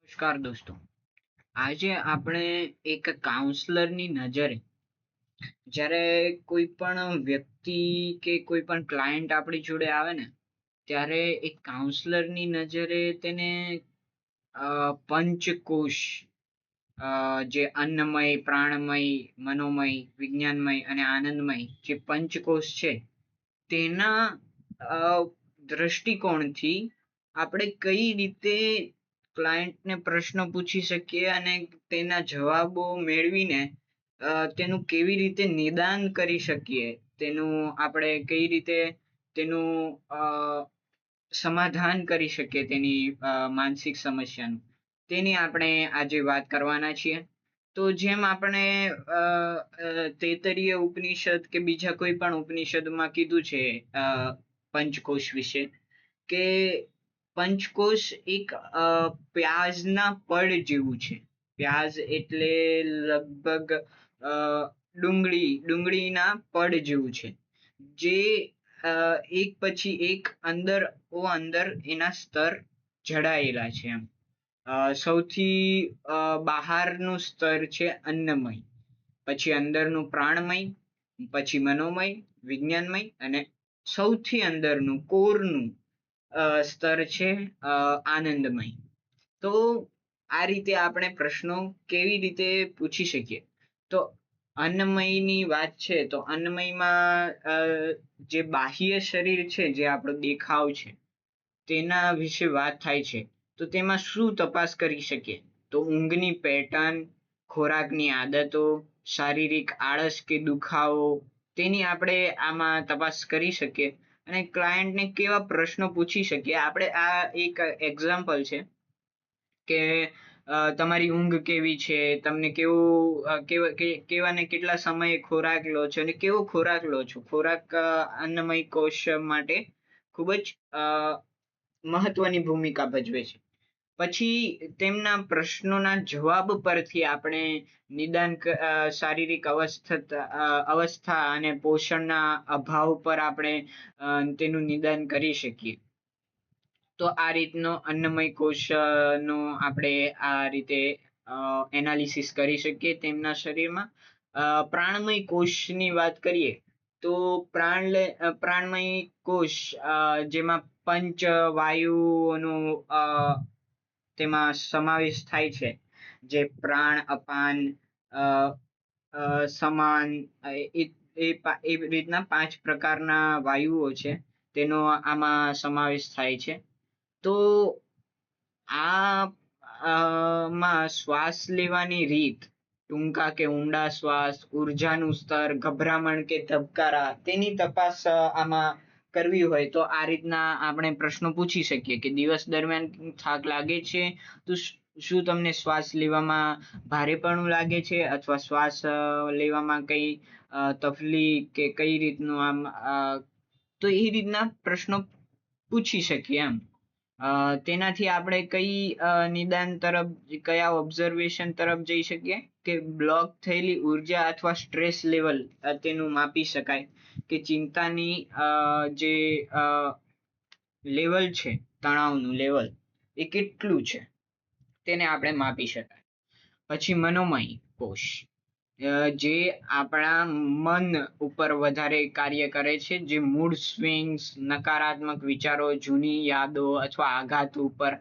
નમસ્કાર દોસ્તો. આજે આપણે એક કાઉન્સલરની નજરે જ્યારે કોઈ પણ વ્યક્તિ કે કોઈ પણ ક્લાયન્ટ આપણી જોડે આવે ને ત્યારે એક કાઉન્સલરની નજરે તેને પંચકોશ, જે અન્નમય, પ્રાણમય, મનોમય, વિજ્ઞાનમય અને આનંદમય જે પંચકોશ છે તેના અ, દ્રષ્ટિકોણથી આપણે કઈ રીતે ક્લાયન્ટને પ્રશ્નો પૂછી શકીએ અને તેના જવાબો મેળવીને તેનું કેવી રીતે નિદાન કરી શકીએ, તેનું આપણે કઈ રીતે તેનું સમાધાન કરી શકીએ તેની માનસિક સમસ્યાનું, તેની આપણે આજે વાત કરવાના છીએ. તો જેમ આપણે તૈત્તરીય ઉપનિષદ કે બીજા કોઈ પણ ઉપનિષદમાં કીધું છે પંચકોશ વિશે, કે પંચકોશ એક પ્યાજના પડ જેવું છે. પ્યાજ એટલે લગભગ ડુંગળીના પડ જેવું છે, જે એક પછી એક અંદર એના સ્તર જડાયેલા છે એમ. સૌથી બહારનું સ્તર છે અન્નમય, પછી અંદરનું પ્રાણમય, પછી મનોમય, વિજ્ઞાનમય અને સૌથી અંદરનું કોરનું સ્તર છે આનંદમય. તો આ રીતે આપણે પ્રશ્નો કેવી રીતે પૂછી શકીએ? તો અન્નમયની વાત છે તો અન્નમયમાં જે બાહ્ય શરીર છે, જે આપણો દેખાવ છે, તેના વિશે વાત થાય છે. તો તેમાં શું તપાસ કરી શકીએ? તો ઊંઘની પેટર્ન, ખોરાકની આદતો, શારીરિક આળસ કે દુખાવો, તેની આપણે આમાં તપાસ કરી શકીએ અને ક્લાયન્ટને કેવા પ્રશ્નો પૂછી શકીએ. આપણે આ એક એક્ઝામ્પલ છે કે તમારી ઊંઘ કેવી છે, તમને કેવા ને કેટલા સમયે ખોરાક લો છો અને કેવો ખોરાક લો છો. ખોરાક અન્નમય કોષ માટે ખૂબ જ મહત્વની ભૂમિકા ભજવે છે. પછી તેમના પ્રશ્નોના જવાબ પરથી આપણે નિદાન, શારીરિક અવસ્થા અને પોષણના અભાવ પર આપણે તેનું નિદાન કરી શકીએ. તો આ રીતનો અન્નમય કોષનો આપણે આ રીતે એનાલિસિસ કરી શકીએ તેમના શરીરમાં. પ્રાણમય કોષની વાત કરીએ તો પ્રાણમય કોષ જેમાં પંચ વાયુઓનો તેમાં સમાવેશ થાય છે, જે પ્રાણ, અપાન, સમાન, એ રીતના 5 પ્રકારના વાયુઓ છે, તેનો આમાં સમાવેશ થાય છે. તો આમાં શ્વાસ લેવાની રીત, ટૂંકા કે ઊંડા શ્વાસ, ઉર્જાનું સ્તર, ગભરામણ કે ધબકારા, તેની તપાસ આમાં કરવી હોય તો આ રીતના આપણે પ્રશ્નો પૂછી શકીએ કે દિવસ દરમિયાન થાક લાગે છે, તો શું તમને શ્વાસ લેવામાં ભારેપણું લાગે છે અથવા શ્વાસ લેવામાં કઈ તકલીફ કે કઈ રીતનું આમ, તો એ રીતના પ્રશ્નો પૂછી શકીએ એમ. તેનાથી આપણે કઈ નિદાન તરફ, કયા ઓબ્ઝર્વેશન તરફ જઈ શકીએ કે બ્લોક થયેલી ઉર્જા અથવા સ્ટ્રેસ લેવલ તેનું માપી શકાય, કે ચિંતાની જે લેવલ છે, તણાવનું લેવલ એ કેટલું છે, તેને આપણે માપી શકાય. પછી મનોમય કોષ, જે આપણા મન ઉપર વધારે કાર્ય કરે છે, જે મૂડ સ્વિંગ્સ, નકારાત્મક વિચારો, જૂની યાદો અથવા આઘાત ઉપર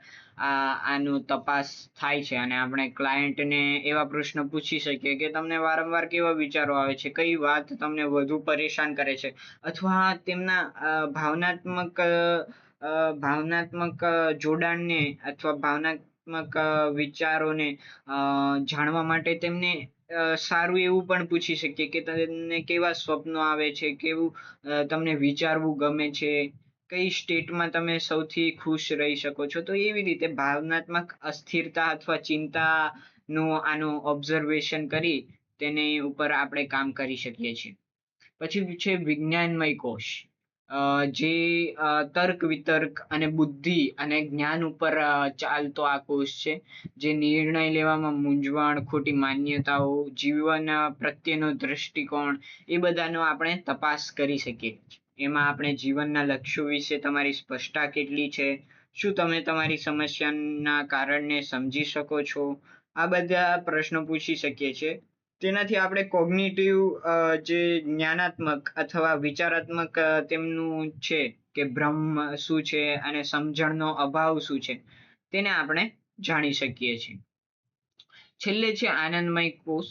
આનો તપાસ થાય છે. અને આપણે ક્લાયન્ટને એવા પ્રશ્નો પૂછી શકીએ કે તમને વારંવાર કેવા વિચારો આવે છે, કઈ વાત તમને વધુ પરેશાન કરે છે, અથવા તેમના ભાવનાત્મક જોડાણને અથવા ભાવનાત્મક વિચારોને જાણવા માટે તેમને સારું એવું પણ પૂછી શકીએ કે તમને કેવા સ્વપ્નો આવે છે, કેવું તમને વિચારવું ગમે છે, કઈ સ્ટેટમાં તમે સૌથી ખુશ રહી શકો છો. તો એવી રીતે ભાવનાત્મક અસ્થિરતા અથવા ચિંતાનું આનું ઓબ્ઝર્વેશન કરી તેની ઉપર આપણે કામ કરી શકીએ છીએ. પછી છે વિજ્ઞાનમય કોષ, જે તર્ક વિતર્ક અને બુદ્ધિ અને જ્ઞાન ઉપર ચાલતો આ કોષ છે, જે નિર્ણય લેવામાં મૂંઝવણ, ખોટી માન્યતાઓ, જીવન પ્રત્યેનો દ્રષ્ટિકોણ, એ બધાનો આપણે તપાસ કરી શકીએ. એમાં આપણે જીવનના લક્ષ્યો વિશે તમારી સ્પષ્ટતા કેટલી છે, શું તમે તમારી સમસ્યાના કારણને સમજી શકો છો? આ બધા પ્રશ્નો પૂછી શકીએ છીએ. તેનાથી આપણે કોગ્નિટિવ જે જ્ઞાનાત્મક અથવા વિચારાત્મક તેમનું છે કે ભ્રમ શું છે અને સમજણનો અભાવ શું છે તેને આપણે જાણી શકીએ છીએ. છેલ્લે છે આનંદમય કોષ,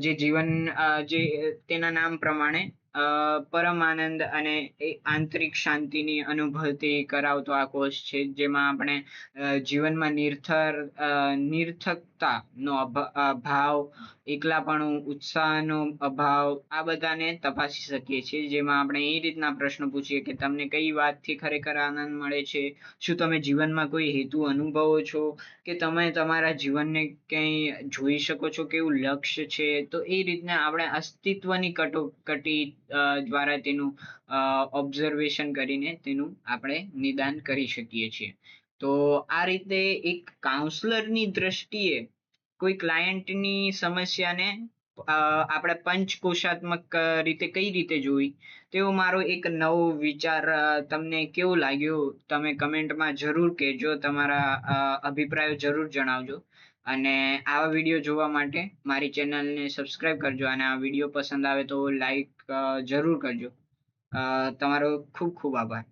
જે જીવન જે તેના નામ પ્રમાણે પરમ આનંદ અને એ આંતરિક શાંતિની અનુભૂતિ કરાવતો આ કોષ છે, જેમાં આપણે જીવનમાં નિર્થકતાનો ભાવ, એકલાપણું, ઉત્સાહનો અભાવ આ બધાને તપાસી શકીએ છીએ. જેમાં આપણે એ રીતના પ્રશ્નો પૂછીએ કે તમને કઈ વાતથી ખરેખર આનંદ મળે છે, શું તમે જીવનમાં કોઈ હેતુ અનુભવો છો, કે તમે તમારા જીવનને ક્યાંય જોઈ શકો છો કેવું લક્ષ્ય છે. તો એ રીતના આપણે અસ્તિત્વની કટોકટી દ્વારા તેનું ઓબ્ઝર્વેશન કરીને તેનું આપણે નિદાન કરી શકીએ છીએ. તો આ રીતે એક કાઉન્સલરની દ્રષ્ટિએ કોઈ ક્લાયન્ટની સમસ્યાને આપણે પંચકોશાત્મક રીતે કઈ રીતે જોઈ, તેવો મારો એક નવો વિચાર તમને કેવો લાગ્યો તમે કમેન્ટમાં જરૂર કહેજો. તમારા અભિપ્રાયો જરૂર જણાવજો. અને આવા વિડીયો જોવા માટે મારી ચેનલને સબસ્ક્રાઇબ કરજો, અને આ વિડીયો પસંદ આવે તો લાઈક જરૂર કરજો. તમારો ખૂબ ખૂબ આભાર.